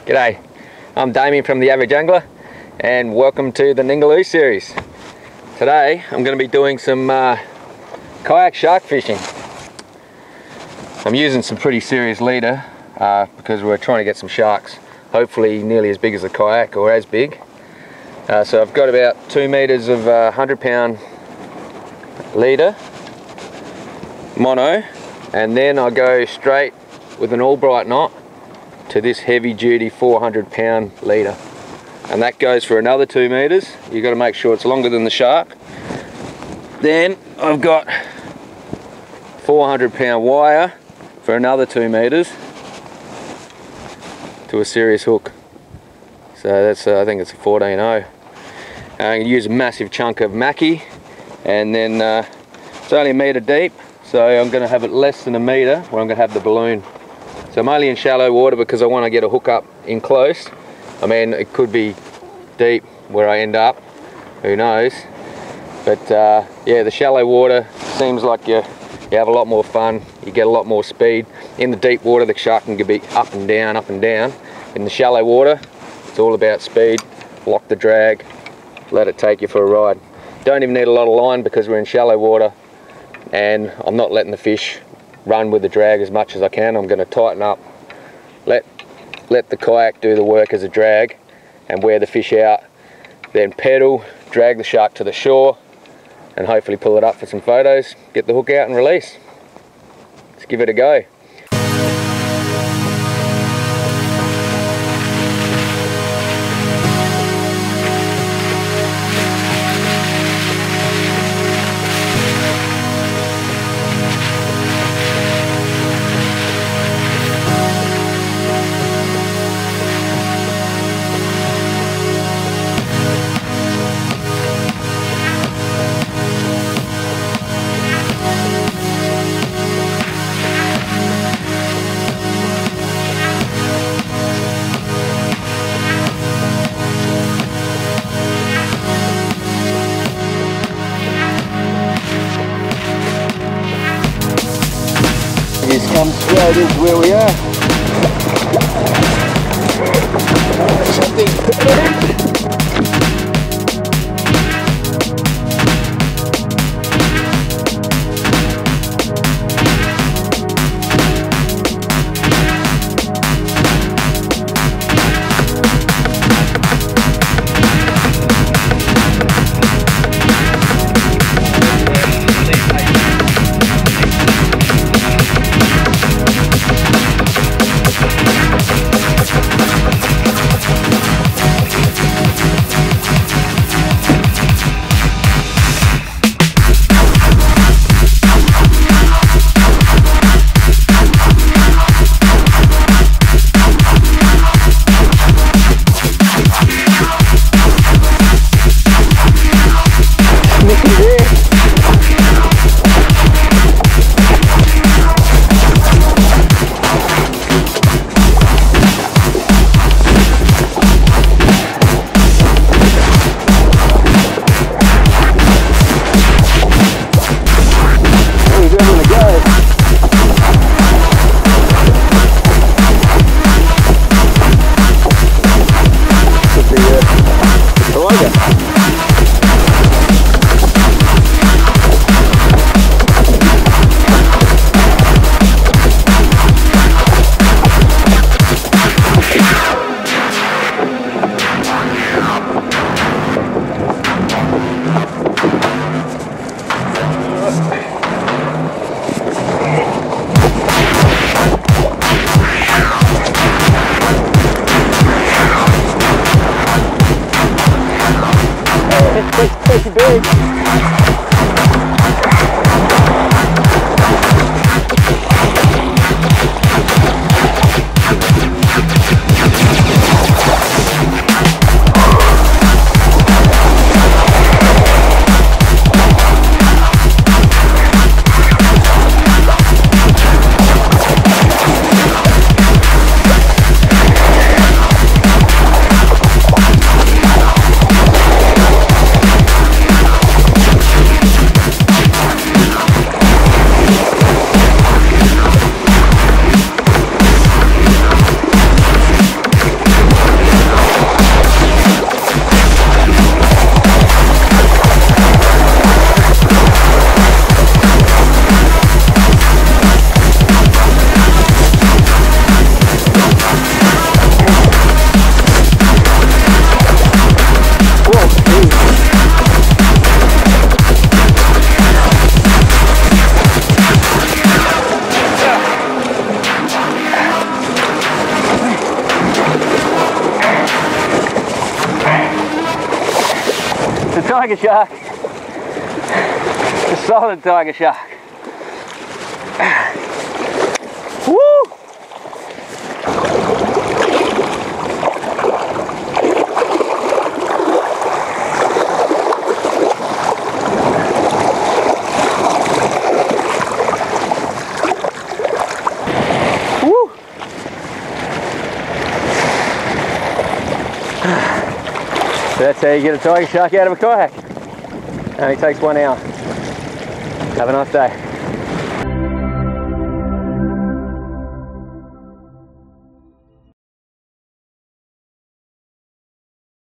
G'day, I'm Damian from The Average Angler and welcome to the Ningaloo series. Today I'm going to be doing some kayak shark fishing. I'm using some pretty serious leader because we're trying to get some sharks, hopefully nearly as big as a kayak or as big. So I've got about 2 meters of 100-pound leader, mono, and then I go straight with an Albright knot to this heavy duty 400-pound leader, and that goes for another 2 meters. You've got to make sure it's longer than the shark. Then I've got 400-pound wire for another 2 meters to a serious hook. So that's I think it's a 14-0. I'm going to use a massive chunk of mackie, and then it's only 1 meter deep, so I'm going to have it less than 1 meter where I'm going to have the balloon. So I'm only in shallow water because I want to get a hook up in close. I mean, it could be deep where I end up, who knows. But yeah, the shallow water seems like you have a lot more fun, you get a lot more speed. In the deep water, the shark can be up and down, up and down. In the shallow water, it's all about speed. Lock the drag, let it take you for a ride. Don't even need a lot of line because we're in shallow water, and I'm not letting the fish run with the drag as much as I can. I'm going to tighten up, let the kayak do the work as a drag and wear the fish out, then pedal, drag the shark to the shore, and hopefully pull it up for some photos, get the hook out and release. Let's give it a go. Just come straight into where we are. Something. Pretty big. tiger shark. A solid tiger shark. Woo! Woo! So that's how you get a tiger shark out of a kayak. Only takes 1 hour. Have a nice day.